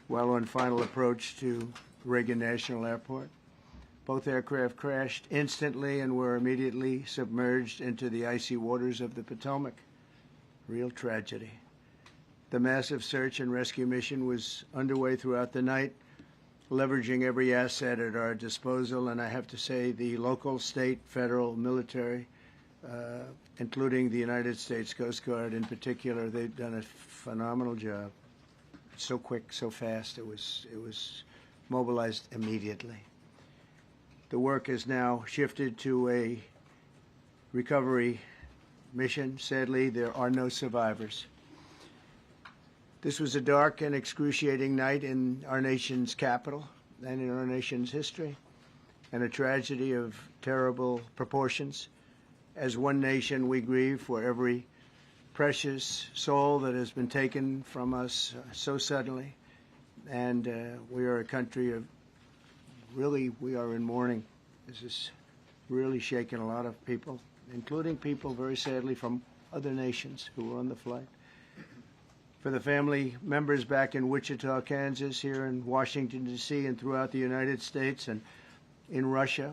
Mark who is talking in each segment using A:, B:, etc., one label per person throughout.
A: while on final approach to Reagan National Airport. Both aircraft crashed instantly and were immediately submerged into the icy waters of the Potomac. Real tragedy. The massive search and rescue mission was underway throughout the night, leveraging every asset at our disposal, and I have to say the local, state, federal, military, including the United States Coast Guard in particular, they've done a phenomenal job. So quick, so fast, it was mobilized immediately. The work has now shifted to a recovery mission. Sadly, there are no survivors. This was a dark and excruciating night in our nation's capital and in our nation's history, and a tragedy of terrible proportions. As one nation, we grieve for every precious soul that has been taken from us so suddenly, and we are a country of we are in mourning. This is really shaking a lot of people, including people, very sadly, from other nations who were on the flight. For the family members back in Wichita, Kansas, here in Washington, D.C., and throughout the United States and in Russia,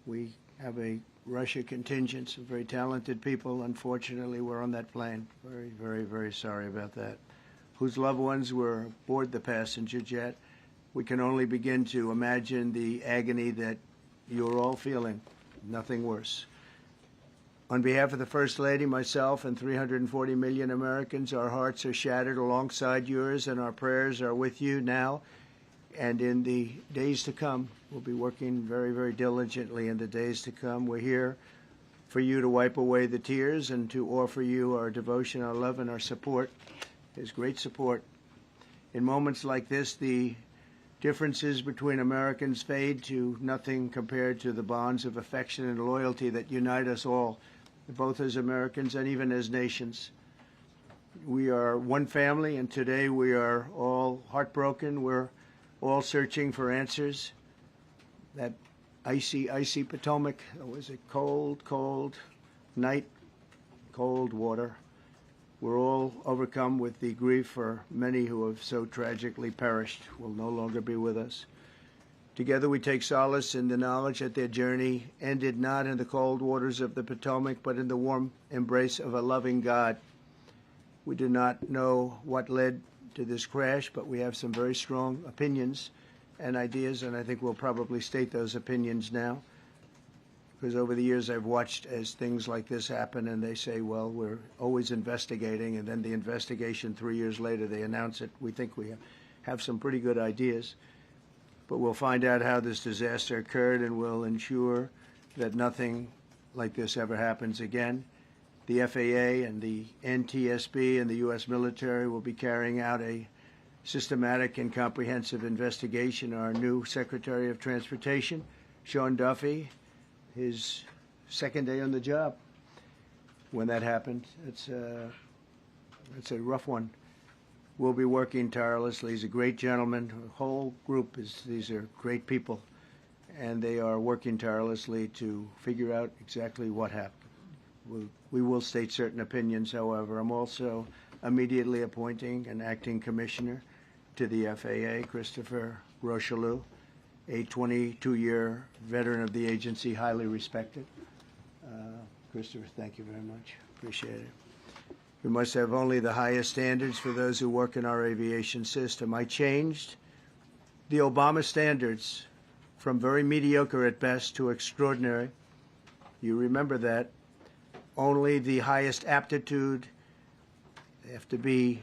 A: we have a Russia contingent, some very talented people. Unfortunately, were on that plane. Very, very, very sorry about that. Whose loved ones were aboard the passenger jet. We can only begin to imagine the agony that you're all feeling. Nothing worse. On behalf of the First Lady, myself, and 340 million Americans, our hearts are shattered alongside yours, and our prayers are with you now and in the days to come. We'll be working very, very diligently in the days to come. We're here for you to wipe away the tears and to offer you our devotion, our love, and our support. There's great support. In moments like this, the differences between Americans fade to nothing compared to the bonds of affection and loyalty that unite us all, both as Americans and even as nations. We are one family, and today we are all heartbroken. We're all searching for answers. That icy, icy Potomac, it was a cold, cold night, cold water. We're all overcome with the grief for many who have so tragically perished, will no longer be with us. Together we take solace in the knowledge that their journey ended not in the cold waters of the Potomac, but in the warm embrace of a loving God. We do not know what led to this crash, but we have some very strong opinions and ideas, and I think we'll probably state those opinions now. Because over the years I've watched as things like this happen, and they say, well, we're always investigating, and then the investigation 3 years later, they announce it. We think we have some pretty good ideas. But we'll find out how this disaster occurred, and we'll ensure that nothing like this ever happens again. The FAA and the NTSB and the U.S. military will be carrying out a systematic and comprehensive investigation. Our new Secretary of Transportation, Sean Duffy, his second day on the job when that happened. It's a rough one. We'll be working tirelessly. He's a great gentleman. The whole group these are great people, and they are working tirelessly to figure out exactly what happened. We will state certain opinions, however. I'm also immediately appointing an acting commissioner to the FAA, Christopher Rocheleau, a 22-year veteran of the agency, highly respected. Christopher, thank you very much. Appreciate it. We must have only the highest standards for those who work in our aviation system. I changed the Obama standards from very mediocre at best to extraordinary. You remember that. Only the highest aptitude, they have to be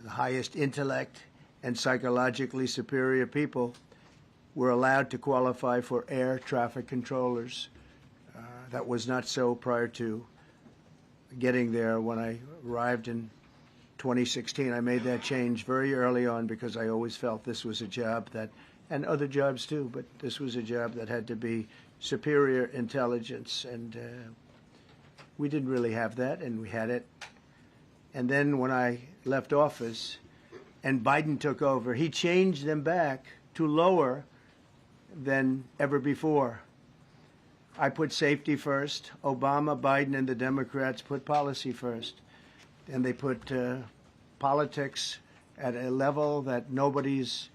A: the highest intellect and psychologically superior people were allowed to qualify for air traffic controllers. That was not so prior to getting there. When I arrived in 2016, I made that change very early on because I always felt this was a job that, and other jobs too, but this was a job that had to be superior intelligence, and we didn't really have that, and we had it. And then when I left office and Biden took over, he changed them back to lower than ever before. I put safety first. Obama, Biden, and the Democrats put policy first. And they put politics at a level that nobody's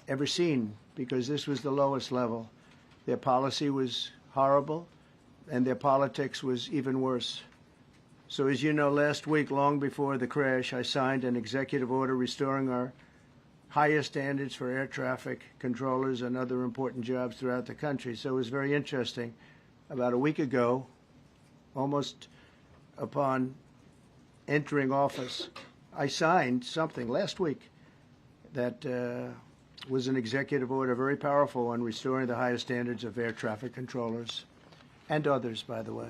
A: ever seen, because this was the lowest level. Their policy was horrible, and their politics was even worse. So as you know, last week, long before the crash, I signed an executive order restoring our highest standards for air traffic controllers and other important jobs throughout the country. So it was very interesting. About a week ago, almost upon entering office, I signed something last week that was an executive order, very powerful, on restoring the highest standards of air traffic controllers and others, by the way.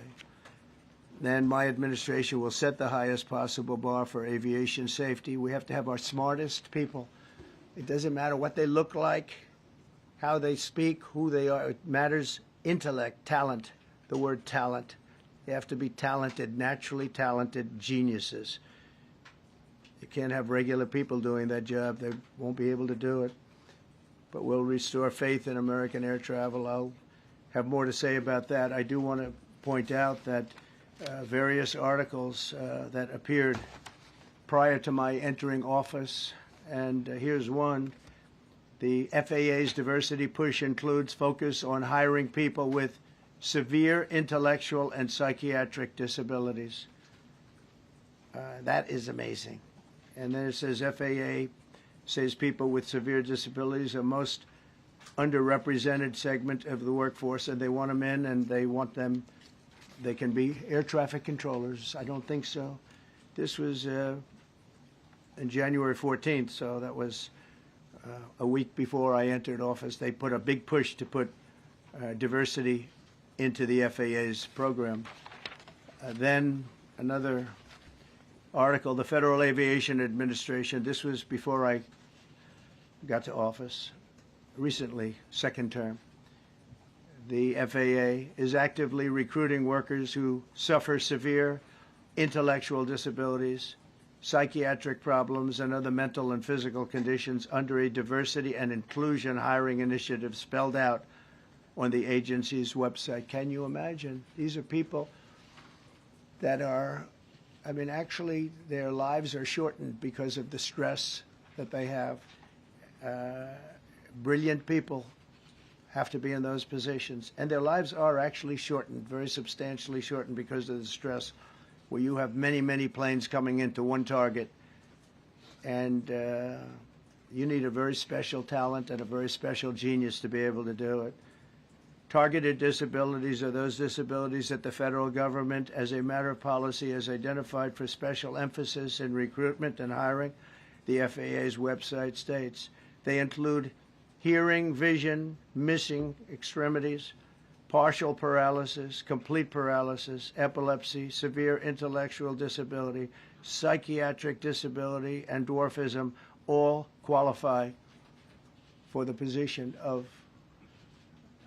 A: Then my administration will set the highest possible bar for aviation safety. We have to have our smartest people. It doesn't matter what they look like, how they speak, who they are. It matters intellect, talent, the word talent. They have to be talented, naturally talented geniuses. You can't have regular people doing that job. They won't be able to do it. But we'll restore faith in American air travel. I'll have more to say about that. I do want to point out that various articles that appeared prior to my entering office, and here's one. The FAA's diversity push includes focus on hiring people with severe intellectual and psychiatric disabilities. That is amazing. And then it says FAA says people with severe disabilities are most underrepresented segment of the workforce, and they want them in, and they want them, they can be air traffic controllers. I don't think so. This was in January 14th, so that was a week before I entered office. They put a big push to put diversity into the FAA's program. Then another article, the Federal Aviation Administration, this was before I got to office, recently, second term. The FAA is actively recruiting workers who suffer severe intellectual disabilities, psychiatric problems, and other mental and physical conditions under a diversity and inclusion hiring initiative spelled out on the agency's website. Can you imagine? These are people that are, I mean, actually their lives are shortened because of the stress that they have. Brilliant people have to be in those positions, and their lives are actually shortened, very substantially shortened, because of the stress, where you have many, many planes coming into one target, and you need a very special talent and a very special genius to be able to do it. Targeted disabilities are those disabilities that the federal government, as a matter of policy, has identified for special emphasis in recruitment and hiring, the FAA's website states. They include hearing, vision, missing extremities, partial paralysis, complete paralysis, epilepsy, severe intellectual disability, psychiatric disability, and dwarfism all qualify for the position of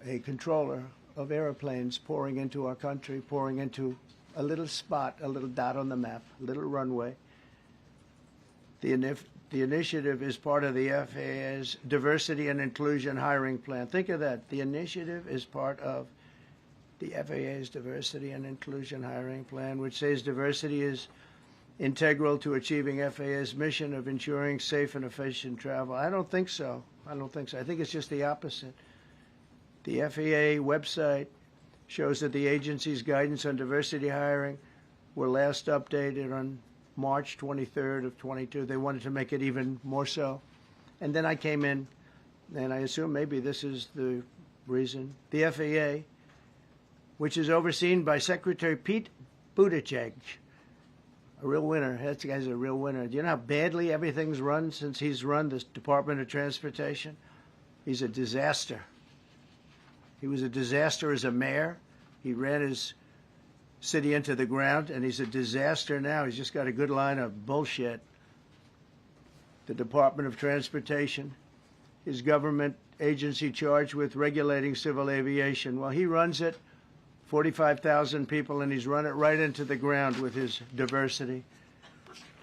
A: a controller of airplanes pouring into our country, pouring into a little spot, a little dot on the map, a little runway. The initiative is part of the FAA's diversity and inclusion hiring plan. Think of that. The initiative is part of the FAA's diversity and inclusion hiring plan, which says diversity is integral to achieving FAA's mission of ensuring safe and efficient travel. I don't think so. I think it's just the opposite. The FAA website shows that the agency's guidance on diversity hiring were last updated on March 23rd of 22. They wanted to make it even more so. And then I came in, and I assume maybe this is the reason. The FAA, which is overseen by Secretary Pete Buttigieg, a real winner. That guy's a real winner. Do you know how badly everything's run since he's run this Department of Transportation? He's a disaster. He was a disaster as a mayor. He ran his city into the ground, and he's a disaster now. He's just got a good line of bullshit. The Department of Transportation, his government agency charged with regulating civil aviation. Well, he runs it, 45,000 people, and he's run it right into the ground with his diversity.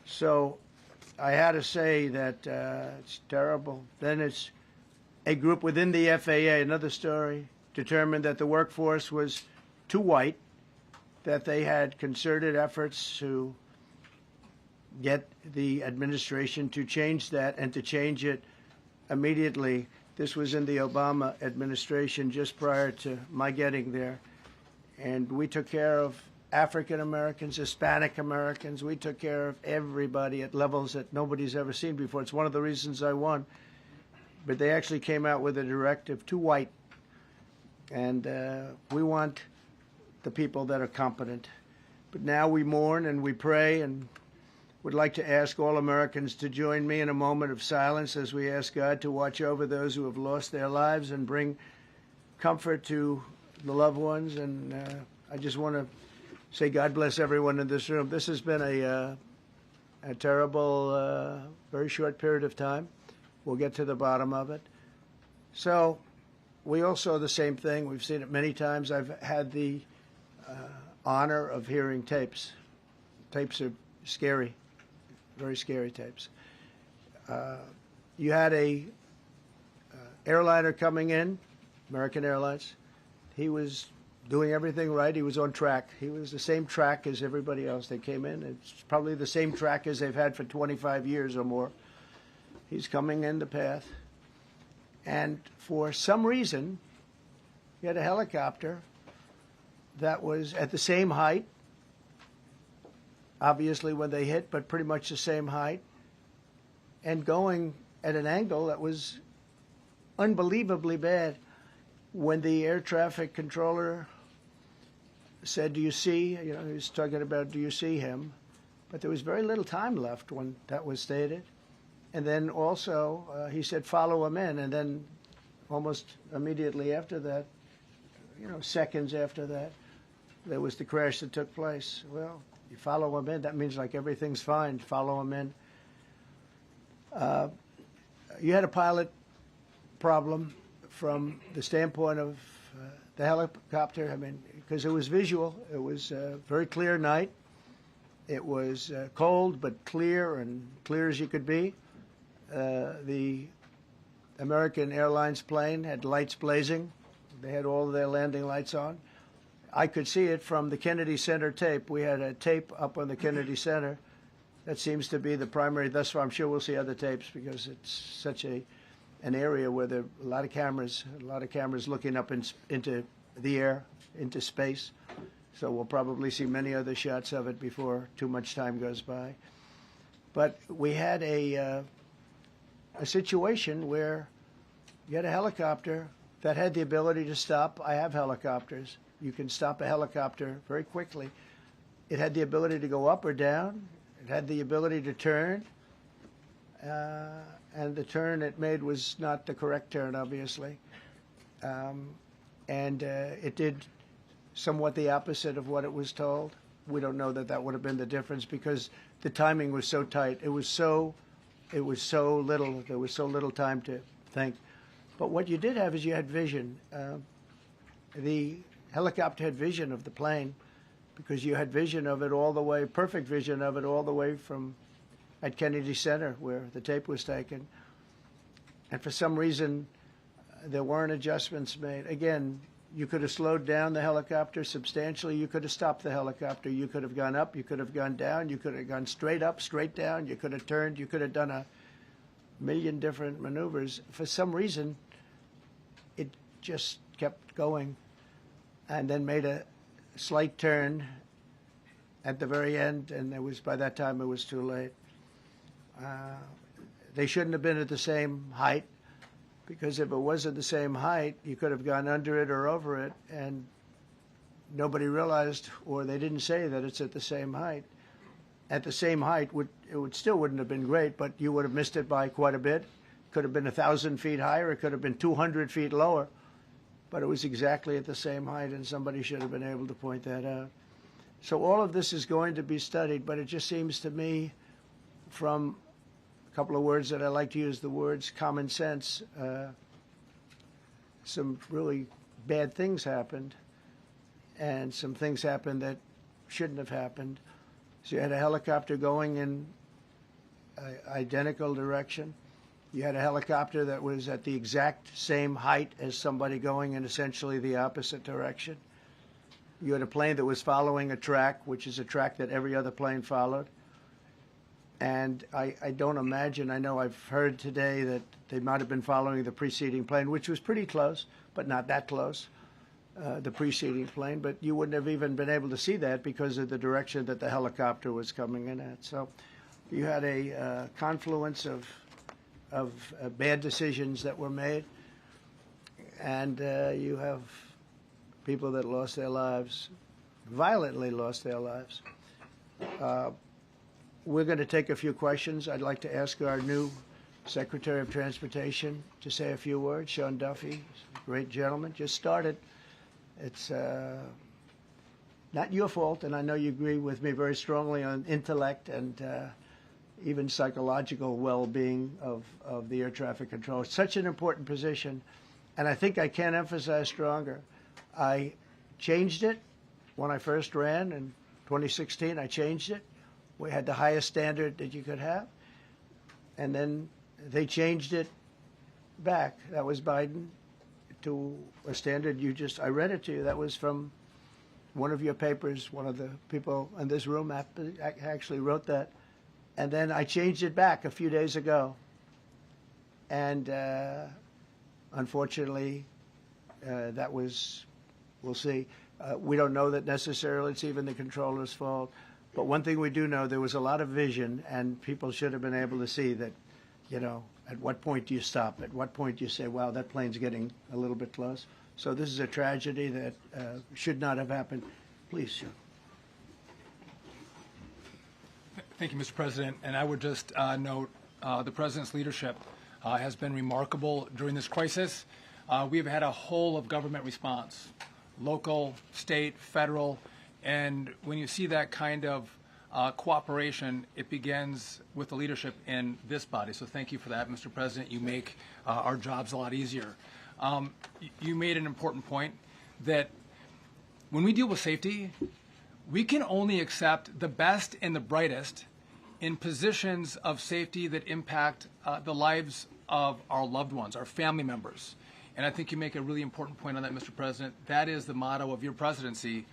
A: So I had to say that it's terrible. Then it's a group within the FAA, another story, determined that the workforce was too white, that they had concerted efforts to get the administration to change that and to change it immediately. This was in the Obama administration just prior to my getting there. And we took care of African Americans, Hispanic Americans. We took care of everybody at levels that nobody's ever seen before. It's one of the reasons I won. But they actually came out with a directive to white. And we want the people that are competent. But now we mourn and we pray, and would like to ask all Americans to join me in a moment of silence as we ask God to watch over those who have lost their lives and bring comfort to the loved ones. And I just want to say God bless everyone in this room. This has been a terrible, very short period of time. We'll get to the bottom of it. So we all saw the same thing. We've seen it many times. I've had the honor of hearing tapes. Tapes are scary, very scary tapes. You had a airliner coming in, American Airlines. He was doing everything right. He was on track. He was the same track as everybody else that came in. It's probably the same track as they've had for 25 years or more. He's coming in the path. And for some reason, he had a helicopter that was at the same height, obviously when they hit, but pretty much the same height, and going at an angle that was unbelievably bad. When the air traffic controller said, "Do you see?" He was talking about, "Do you see him?" But there was very little time left when that was stated. And then also he said, "Follow him in." And then almost immediately after that, seconds after that, there was the crash that took place. Well, you follow him in, that means like everything's fine. Follow him in. You had a pilot problem from the standpoint of the helicopter. I mean, because it was visual. It was a very clear night. It was cold but clear, and clear as you could be. The American Airlines plane had lights blazing. They had all of their landing lights on. I could see it from the Kennedy Center tape. We had a tape up on the Kennedy Center. That seems to be the primary. Thus far, I'm sure we'll see other tapes because it's such an area where there are a lot of cameras looking up into the air, into space. So we'll probably see many other shots of it before too much time goes by. But we had a situation where you had a helicopter that had the ability to stop. I have helicopters. You can stop a helicopter very quickly. It had the ability to go up or down. It had the ability to turn. And the turn it made was not the correct turn, obviously. It did somewhat the opposite of what it was told. We don't know that would have been the difference because the timing was so tight. It was so little. There was so little time to think. But what you did have is you had vision. The helicopter had vision of the plane because you had vision of it all the way, perfect vision of it all the way from at Kennedy Center where the tape was taken. And for some reason, there weren't adjustments made. Again, you could have slowed down the helicopter substantially. You could have stopped the helicopter. You could have gone up. You could have gone down. You could have gone straight up, straight down. You could have turned. You could have done a million different maneuvers. For some reason, it just kept going and then made a slight turn at the very end, and by that time it was too late. They shouldn't have been at the same height, because if it was at the same height, you could have gone under it or over it, and nobody realized, or they didn't say that it's at the same height. At the same height, still wouldn't have been great, but you would have missed it by quite a bit. Could have been 1,000 feet higher. It could have been 200 feet lower. But it was exactly at the same height, and somebody should have been able to point that out. So all of this is going to be studied, but it just seems to me, from a couple of words that I like to use, the words common sense, some really bad things happened, and some things happened that shouldn't have happened. So you had a helicopter going in an identical direction. You had a helicopter that was at the exact same height as somebody going in essentially the opposite direction. You had a plane that was following a track, which is a track that every other plane followed. And I don't imagine, I know I've heard today that they might have been following the preceding plane, which was pretty close, but not that close, the preceding plane. But you wouldn't have even been able to see that because of the direction that the helicopter was coming in at. So you had a confluence of bad decisions that were made. And you have people that lost their lives, violently lost their lives. We're going to take a few questions. I'd like to ask our new Secretary of Transportation to say a few words. Sean Duffy, great gentleman, just started. It's not your fault, and I know you agree with me very strongly on intellect and even psychological well-being of the air traffic control. It's such an important position, and I think I can't emphasize stronger. I changed it when I first ran in 2016. I changed it. We had the highest standard that you could have. And then they changed it back. That was Biden to a standard I read it to you. That was from one of your papers. One of the people in this room actually wrote that. And then I changed it back a few days ago. And unfortunately, that was, we'll see. We don't know that necessarily it's even the controller's fault. But one thing we do know, there was a lot of vision, and people should have been able to see that, at what point do you stop? At what point do you say, wow, that plane's getting a little bit close? So this is a tragedy that should not have happened. Please, Sean.
B: Thank you, Mr. President. And I would just note the President's leadership has been remarkable during this crisis. We have had a whole of government response, local, state, federal. And when you see that kind of cooperation, it begins with the leadership in this body. So thank you for that, Mr. President. You make our jobs a lot easier. You made an important point that when we deal with safety, we can only accept the best and the brightest in positions of safety that impact the lives of our loved ones, our family members. And I think you make a really important point on that, Mr. President. That is the motto of your presidency: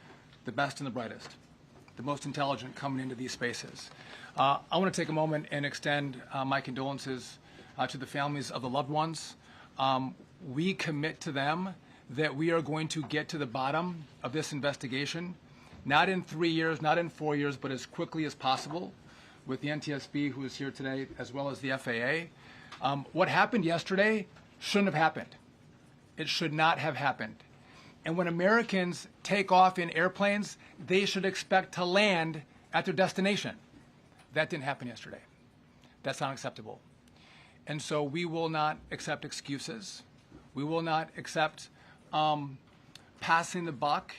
B: the best and the brightest, the most intelligent coming into these spaces. I want to take a moment and extend my condolences to the families of the loved ones. We commit to them that we are going to get to the bottom of this investigation, not in 3 years, not in 4 years, but as quickly as possible, with the NTSB, who is here today, as well as the FAA. What happened yesterday shouldn't have happened. It should not have happened. And when Americans take off in airplanes, they should expect to land at their destination. That didn't happen yesterday. That's unacceptable. And so we will not accept excuses. We will not accept passing the buck.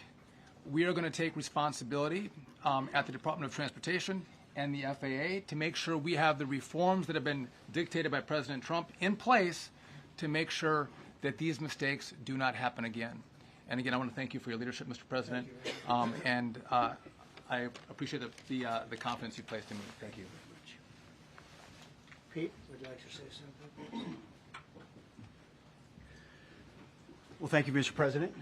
B: We are going to take responsibility at the Department of Transportation and the FAA to make sure we have the reforms that have been dictated by President Trump in place to make sure that these mistakes do not happen again. And again, I want to thank you for your leadership, Mr. President, and I appreciate the confidence you placed in me. Thank you.
A: Pete, would you like to say something?
C: Well, thank you, Mr. President.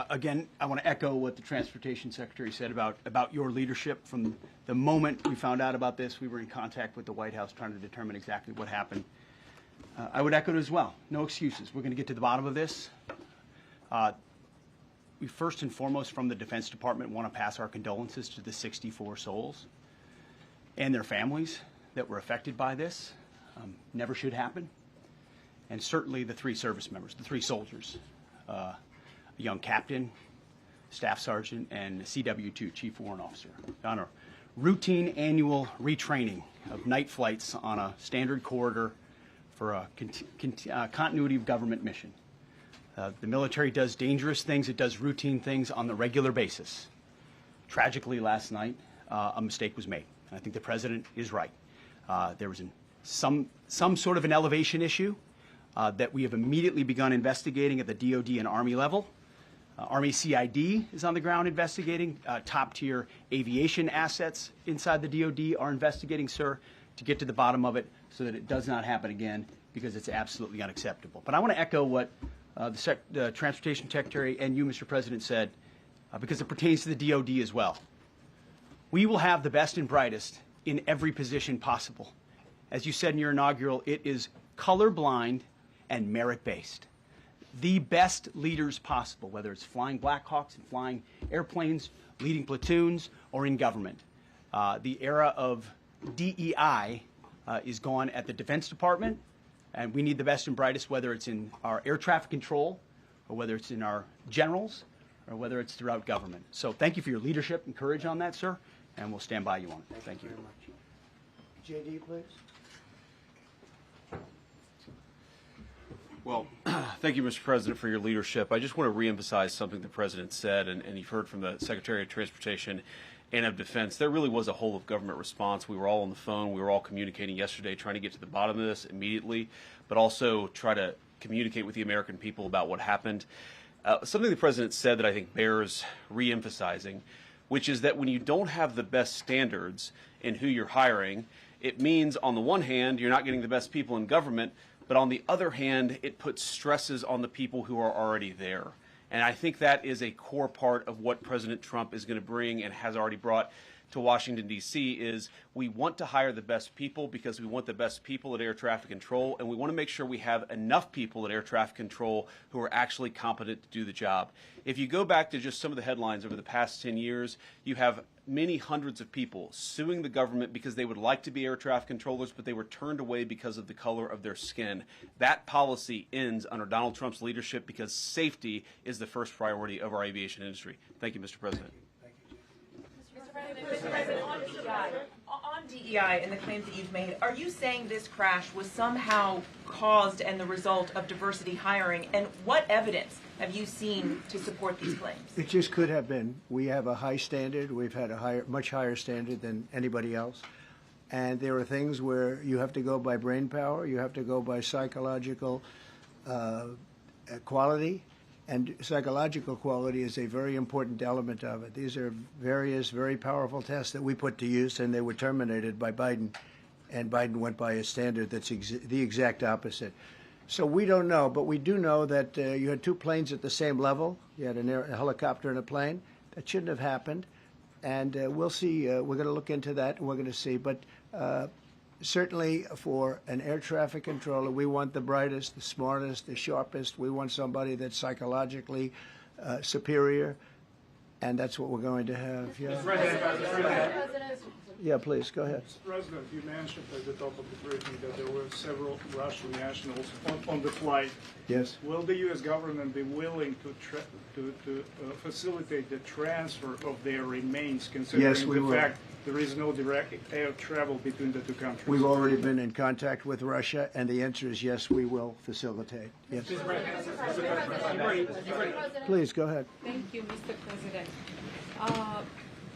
C: Again, I want to echo what the Transportation Secretary said about your leadership. From the moment we found out about this, we were in contact with the White House trying to determine exactly what happened. I would echo it as well. No excuses. We're going to get to the bottom of this. We first and foremost, from the Defense Department, want to pass our condolences to the 64 souls and their families that were affected by this. Never should happen. And certainly the 3 service members, the 3 soldiers, a young captain, staff sergeant, and a CW2, Chief Warrant Officer, on a routine annual retraining of night flights on a standard corridor for a continuity of government mission. The military does dangerous things. It does routine things on the regular basis. Tragically, last night, a mistake was made. And I think the President is right. There was some sort of an elevation issue that we have immediately begun investigating at the DOD and Army level. Army CID is on the ground investigating. Top-tier aviation assets inside the DOD are investigating, sir, to get to the bottom of it so that it does not happen again, because it's absolutely unacceptable. But I want to echo what the Transportation Secretary and you, Mr. President, said, because it pertains to the DOD as well. We will have the best and brightest in every position possible. As you said in your inaugural, it is colorblind and merit-based. The best leaders possible, whether it's flying Black Hawks and flying airplanes, leading platoons, or in government. The era of DEI is gone at the Defense Department, and we need the best and brightest, whether it's in our air traffic control, or whether it's in our generals, or whether it's throughout government. So thank you for your leadership and courage on that, sir, and we'll stand by you on it. Thank you.
A: Very much. JD, please.
D: Well, thank you, Mr. President, for your leadership. I just want to reemphasize something the President said, and you've heard from the Secretary of Transportation and of Defense. There really was a whole of government response. We were all on the phone. We were all communicating yesterday, trying to get to the bottom of this immediately, but also try to communicate with the American people about what happened. Something the President said that I think bears reemphasizing, which is that when you don't have the best standards in who you're hiring, it means, on the one hand, you're not getting the best people in government, but on the other hand, it puts stresses on the people who are already there. And I think that is a core part of what President Trump is going to bring and has already brought to Washington, D.C., is we want to hire the best people because we want the best people at air traffic control, and we want to make sure we have enough people at air traffic control who are actually competent to do the job. If you go back to just some of the headlines over the past 10 years, you have many hundreds of people suing the government because they would like to be air traffic controllers, but they were turned away because of the color of their skin. That policy ends under Donald Trump's leadership because safety is the first priority of our aviation industry. Thank you, Mr. President.
E: Mr. President, on DEI and the claims that you've made, are you saying this crash was somehow caused and the result of diversity hiring? And what evidence have you seen to support these claims?
A: It just could have been. We have a high standard. We've had a much higher standard than anybody else. And there are things where you have to go by brain power. You have to go by psychological quality. And psychological quality is a very important element of it. These are various very powerful tests that we put to use, and they were terminated by Biden. And Biden went by a standard that's the exact opposite. So we don't know, but we do know that you had two planes at the same level. You had a helicopter and a plane. That shouldn't have happened. And we'll see. We're going to look into that, and we're going to see. But certainly for an air traffic controller, we want the brightest, the smartest, the sharpest. We want somebody that's psychologically superior, and that's what we're going to have. Yeah. Yeah, please, go ahead.
F: Mr. President, you mentioned at the top of the briefing that there were several Russian nationals on the flight.
A: Yes.
F: Will the U.S. government be willing to facilitate the transfer of their remains, considering
A: Yes, we
F: the
A: will.
F: fact there is no direct air travel between the two countries?
A: We've already been in contact with Russia, and the answer is yes, we will facilitate. Yes. Please, go ahead.
G: Thank you, Mr. President.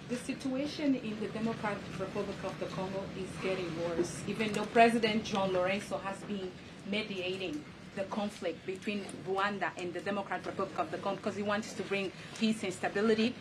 G: The situation in the Democratic Republic of the Congo is getting worse, even though President John Lorenzo has been mediating the conflict between Rwanda and the Democratic Republic of the Congo because he wants to bring peace and stability.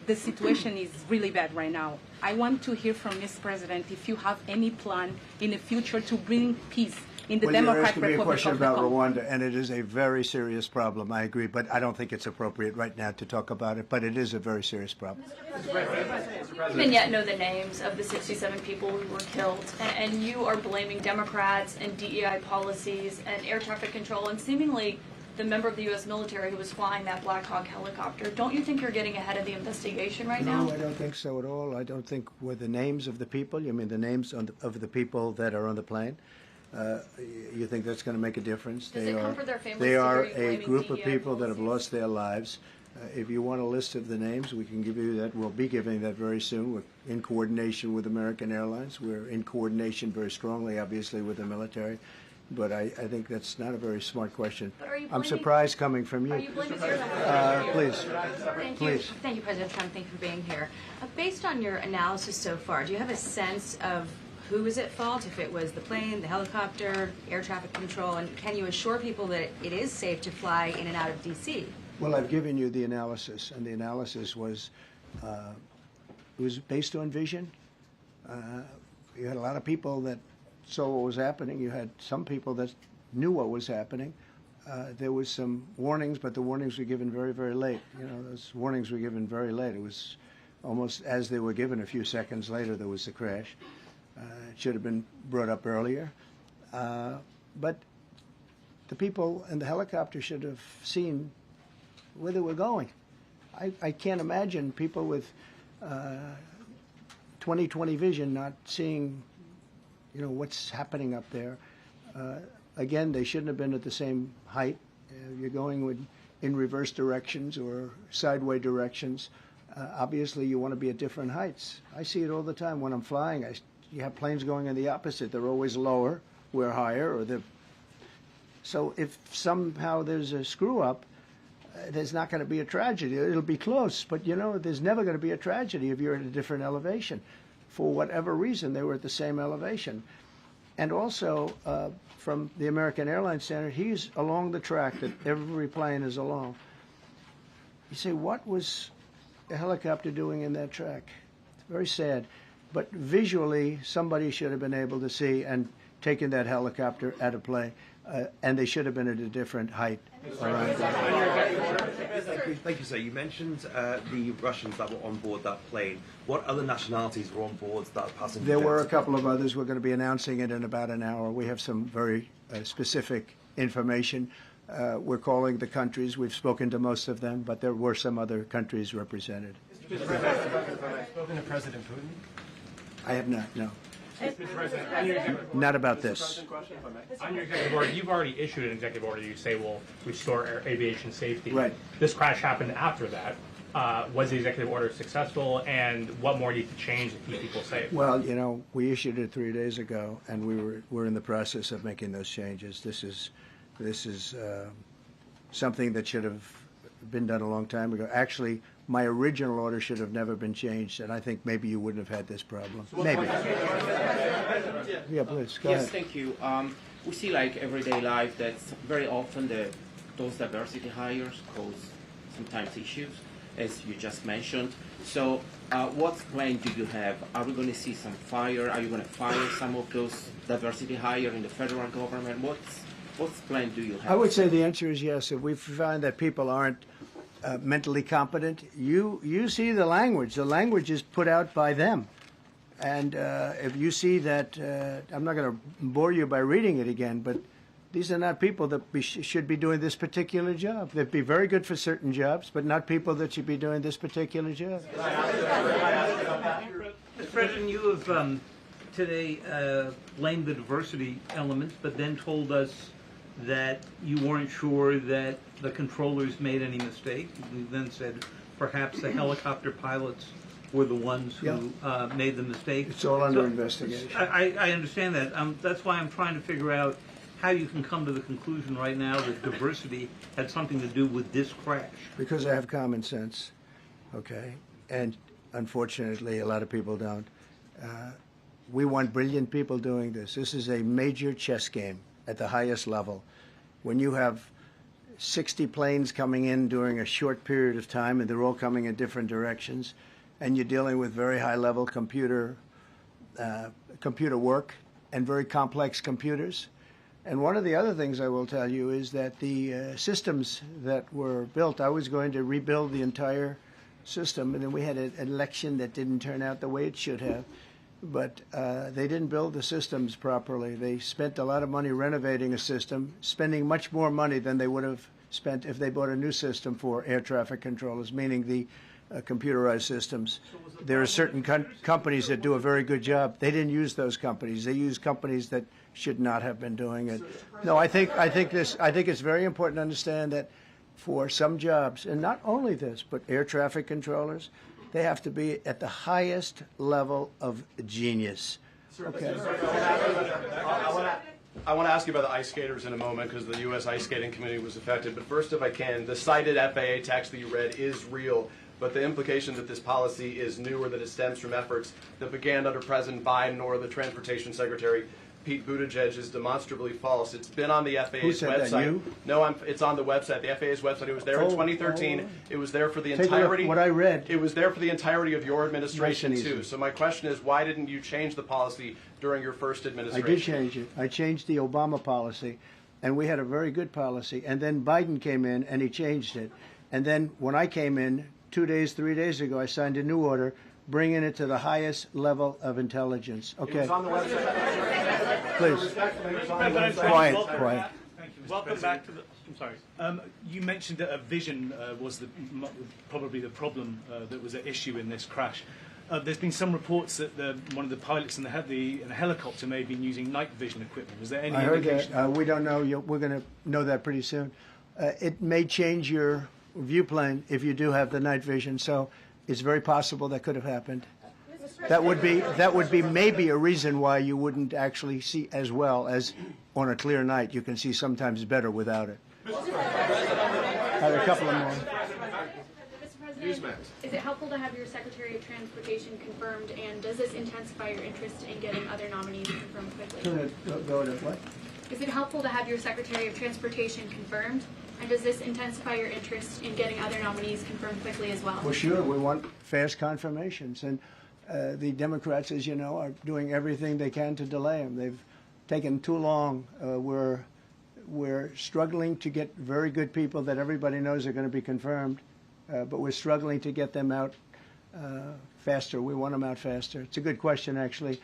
G: The situation is really bad right now. I want to hear from Ms. President if you have any plan in the future to bring peace in the
A: Well, you're
G: Democratic
A: asking me a
G: Republic
A: question
G: of the
A: about
G: Congo.
A: Rwanda, and it is a very serious problem. I agree, but I don't think it's appropriate right now to talk about it. But it is a very serious problem.
H: We don't even yet know the names of the 67 people who were killed, and you are blaming Democrats and DEI policies and air traffic control and seemingly the member of the U.S. military who was flying that Black Hawk helicopter. Don't you think you're getting ahead of the investigation right now?
A: No, I don't think so at all. I don't think with the names of the people. You mean the names of the people that are on the plane? You think that's going to make a difference?
H: Does it comfort their families
A: They
H: to
A: are
H: hear you
A: a
H: blaming
A: group of
H: DEI
A: people that have
H: policies?
A: lost their lives. If you want a list of the names, we can give you that. We'll be giving that very soon. We're in coordination with American Airlines. We're in coordination very strongly, obviously, with the military. But I think that's not a very smart question.
H: But are you
A: I'm
H: blaming-
A: surprised coming from
H: Are
A: you.
H: you blaming air traffic?
A: Please.
I: Thank you.
A: Please.
I: Thank you, President Trump. Thank you for being here. Based on your analysis so far, do you have a sense of who was at fault, if it was the plane, the helicopter, air traffic control, and can you assure people that it is safe to fly in and out of D.C.?
A: Well, I've given you the analysis, and the analysis was based on vision. You had a lot of people that saw what was happening. You had some people that knew what was happening. There was some warnings, but the warnings were given very, very late. You know, those warnings were given very late. It was almost as they were given. A few seconds later, there was the crash. It should have been brought up earlier. But the people in the helicopter should have seen where they were going. I can't imagine people with 20/20 vision not seeing, what's happening up there. Again, they shouldn't have been at the same height. You're going in reverse directions or sideway directions. Obviously, you want to be at different heights. I see it all the time when I'm flying. You have planes going in the opposite. They're always lower, we're higher, so if somehow there's a screw up, there's not going to be a tragedy. It'll be close, but there's never going to be a tragedy if you're at a different elevation. For whatever reason, they were at the same elevation. And also, from the American Airlines standard, he's along the track that every plane is along. You say, what was a helicopter doing in that track? It's very sad. But visually, somebody should have been able to see and taken that helicopter out of play. And they should have been at a different height.
J: Thank you, sir. You mentioned the Russians that were on board that plane. What other nationalities were on board that passenger?
A: There were a couple of others. We're going to be announcing it in about an hour. We have some very specific information. We're calling the countries. We've spoken to most of them, but there were some other countries represented.
K: Mr. President, have you spoken to President Putin?
A: I have not, no.
K: Mr. President, on your executive order,
A: Not about this.
K: on your executive order, you've already issued an executive order you say will restore aviation safety.
A: Right.
K: This crash happened after that. Was the executive order successful, and what more needs to change to keep people safe?
A: Well, we issued it 3 days ago, and we're in the process of making those changes. This is something that should have been done a long time ago. Actually, my original order should have never been changed, and I think maybe you wouldn't have had this problem. Maybe. Yeah, please, go
L: Yes,
A: ahead.
L: thank you. We see like everyday life that very often those diversity hires cause sometimes issues, as you just mentioned. So what plan do you have? Are we going to see some fire? Are you going to fire some of those diversity hire in the federal government? What plan do you have?
A: I would say the answer is yes. If we find that people aren't mentally competent, you see the language. The language is put out by them. And if you see that, I'm not going to bore you by reading it again, but these are not people that should be doing this particular job. They'd be very good for certain jobs, but not people that should be doing this particular job.
M: Mr. President, you have today blamed the diversity elements, but then told us that you weren't sure that the controllers made any mistake. You then said perhaps the helicopter pilots were the ones who made the mistake.
A: It's all under investigation.
M: I understand that. That's why I'm trying to figure out how you can come to the conclusion right now that diversity had something to do with this crash.
A: Because I have common sense, okay? And unfortunately, a lot of people don't. We want brilliant people doing this. This is a major chess game at the highest level. When you have 60 planes coming in during a short period of time, and they're all coming in different directions, and you're dealing with very high-level computer work and very complex computers. And one of the other things I will tell you is that the systems that were built, I was going to rebuild the entire system, and then we had an election that didn't turn out the way it should have. But they didn't build the systems properly. They spent a lot of money renovating a system, spending much more money than they would have spent if they bought a new system for air traffic controllers, meaning the computerized systems. There are certain companies that do a very good job. They didn't use those companies. They used companies that should not have been doing it. No, I think it's very important to understand that for some jobs, and not only this, but air traffic controllers, they have to be at the highest level of genius. Okay.
N: I want to ask you about the ice skaters in a moment because the U.S. ice skating community was affected. But first, if I can, the cited FAA text that you read is real. But the implication that this policy is new or that it stems from efforts that began under President Biden or the Transportation Secretary Pete Buttigieg is demonstrably false. It's been on the FAA's
A: Who said
N: website.
A: That, you?
N: No, it's on the website, the FAA's website. It was there in 2013. It was there for the entirety.
A: What I read.
N: It was there for the entirety of your administration too. So my question is, why didn't you change the policy during your first administration?
A: I did change it. I changed the Obama policy, and we had a very good policy. And then Biden came in and he changed it. And then when I came in, 2 days, 3 days ago, I signed a new order bringing it to the highest level of intelligence. Okay.
N: It was on the website.
A: Please.
O: Quiet,
A: quiet.
O: Thank you, welcome back to the. I'm sorry. You mentioned that a vision was probably the problem that was at issue in this crash. There's been some reports that one of the pilots in the helicopter may have been using night vision equipment. Was there any
A: I heard
O: indication?
A: that. We don't know. We're going to know that pretty soon. It may change your view plane if you do have the night vision. So it's very possible that could have happened. That would be maybe a reason why you wouldn't actually see as well as on a clear night. You can see sometimes better without it. I have a couple of more.
H: Mr. President, is it helpful to have your Secretary of Transportation confirmed, and does this intensify your interest in getting other nominees confirmed quickly?
A: Go to what?
H: Is it helpful to have your Secretary of Transportation confirmed, and does this intensify your interest in getting other nominees confirmed quickly as well?
A: Well, sure. We want fast confirmations. And the Democrats, as you know, are doing everything they can to delay them. They've taken too long. We're struggling to get very good people that everybody knows are going to be confirmed, but we're struggling to get them out faster. We want them out faster. It's a good question, actually.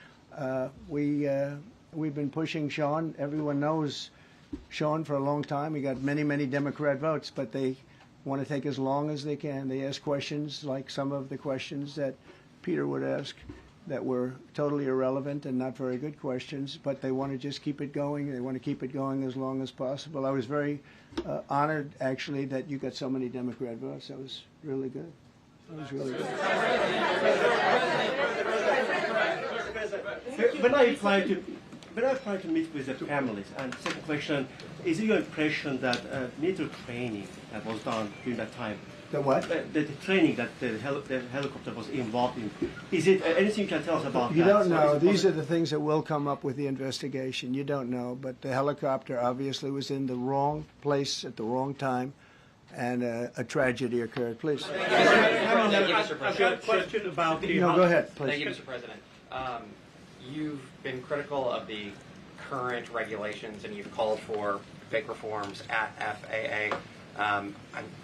A: We've been pushing Sean. Everyone knows Sean for a long time. He got many, many Democrat votes, but they want to take as long as they can. They ask questions like some of the questions that Peter would ask that were totally irrelevant and not very good questions, but they want to just keep it going. They want to keep it going as long as possible. I was very honored, actually, that you got so many Democrat votes. That was really good. That was really good.
P: When I try to meet with the families, and second question, is it your impression that military training that was done during that time?
A: The what?
P: The training that the helicopter was involved in. Is it anything you can tell us about
A: You
P: that?
A: don't know. These are the things that will come up with the investigation. You don't know. But the helicopter obviously was in the wrong place at the wrong time, and a tragedy occurred. Please.
M: Thank you, Mr. President. I've got a question about the...
A: No, go ahead, please.
Q: Thank you, Mr. President. You've been critical of the current regulations, and you've called for big reforms at FAA. I'm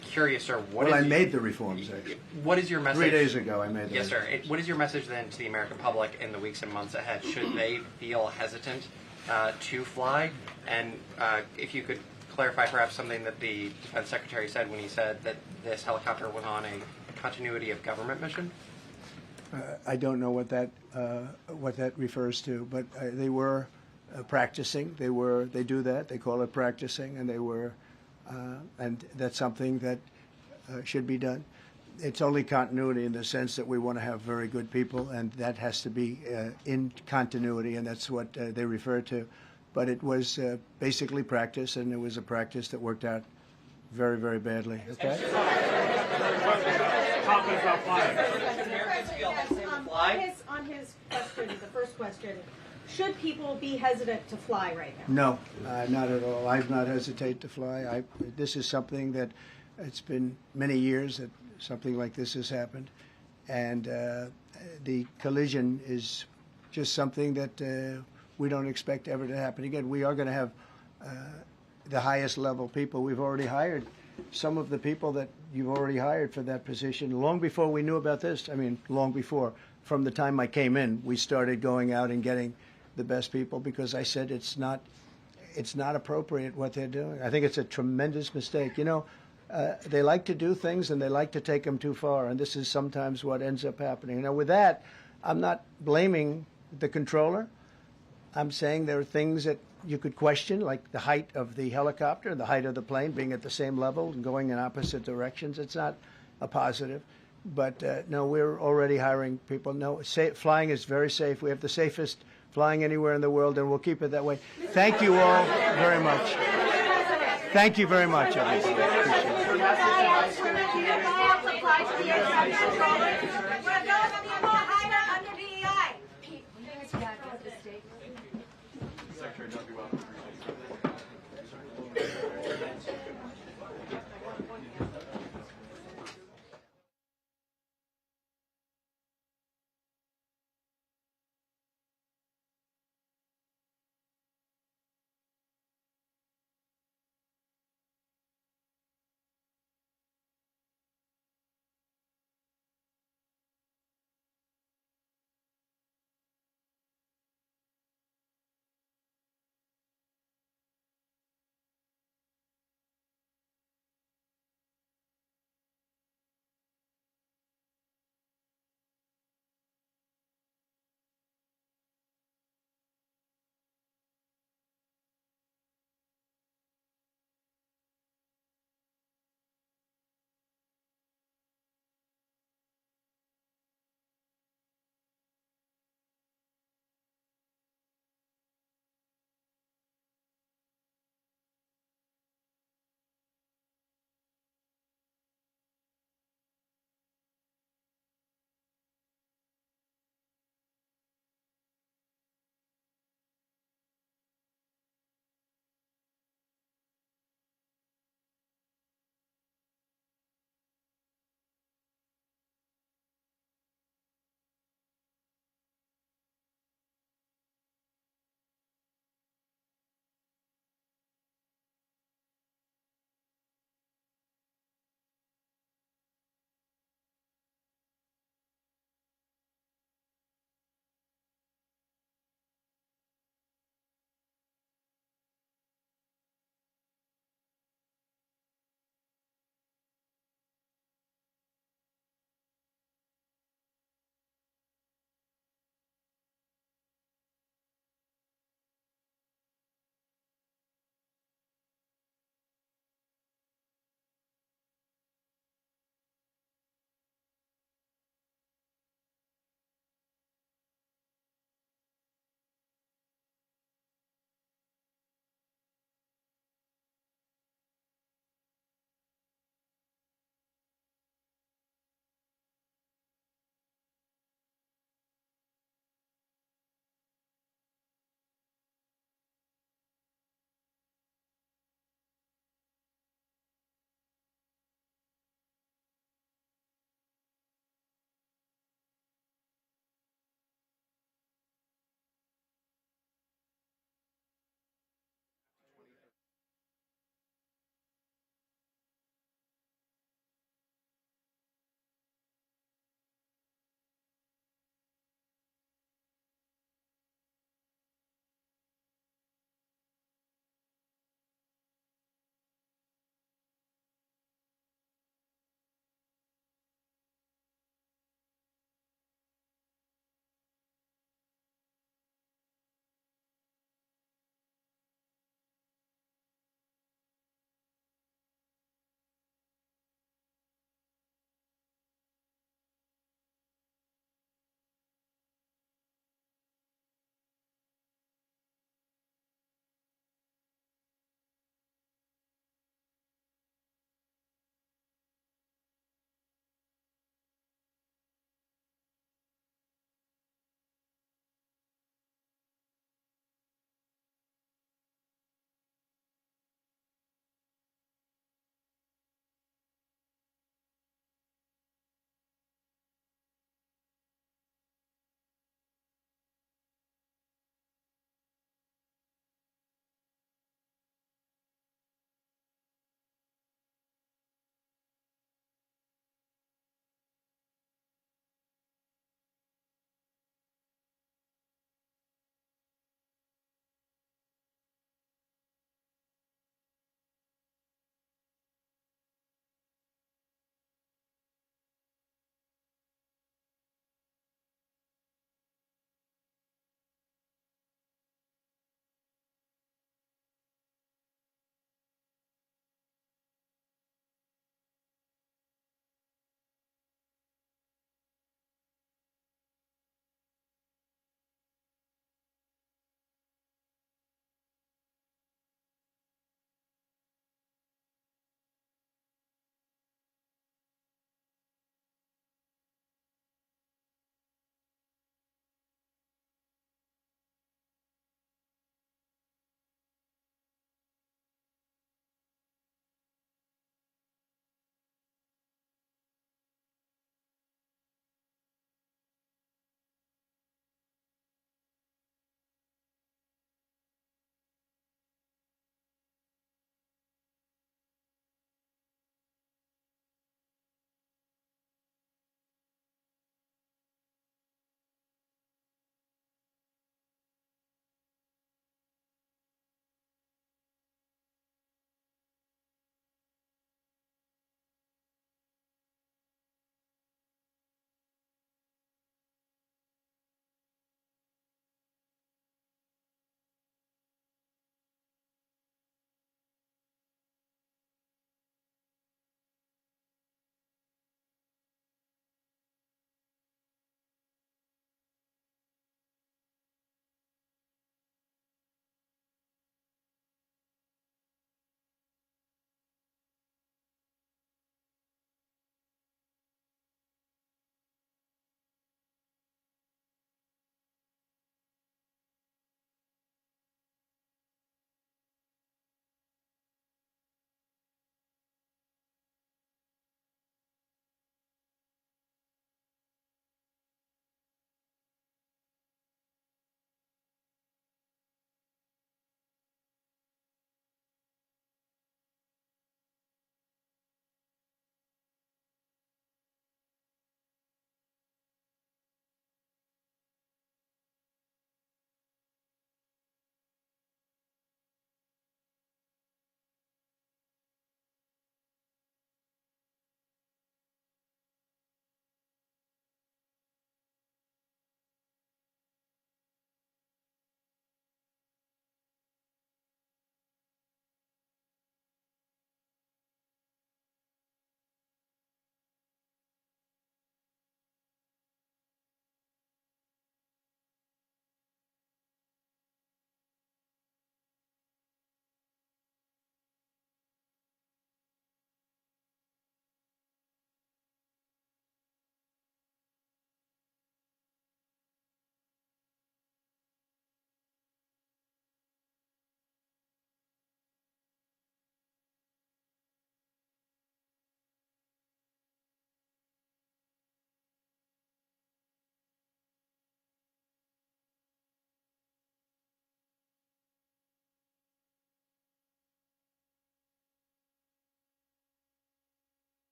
Q: curious, sir.
A: I made the reforms, actually.
Q: What is your message?
A: 3 days ago, I made them.
Q: Yes, sir. What is your message then to the American public in the weeks and months ahead? Should they feel hesitant to fly? And if you could clarify perhaps something that the Defense Secretary said when he said that this helicopter was on a continuity of government mission?
A: I don't know what that refers to, but they were practicing. They do that. They call it practicing, and they were. And that's something that should be done. It's only continuity in the sense that we want to have very good people, and that has to be in continuity, and that's what they refer to. But it was basically practice, and it was a practice that worked out very, very badly. Okay?
R: On his question, the first question, should people be hesitant to fly right now?
A: No, not at all. I've not hesitated to fly. This is something that it's been many years that something like this has happened, and the collision is just something that we don't expect ever to happen again. We are going to have the highest level people. We've already hired some of the people that you've already hired for that position long before we knew about this. I mean, long before. From the time I came in, we started going out and getting the best people because I said it's not appropriate what they're doing. I think it's a tremendous mistake. You know, they like to do things and they like to take them too far, and this is sometimes what ends up happening. Now, with that, I'm not blaming the controller. I'm saying there are things that you could question, like the height of the helicopter, the height of the plane being at the same level and going in opposite directions. It's not a positive. But no, we're already hiring people. No, flying is very safe. We have the safest flying anywhere in the world, and we'll keep it that way. Thank you all very much. Thank you very much, everybody. Appreciate it.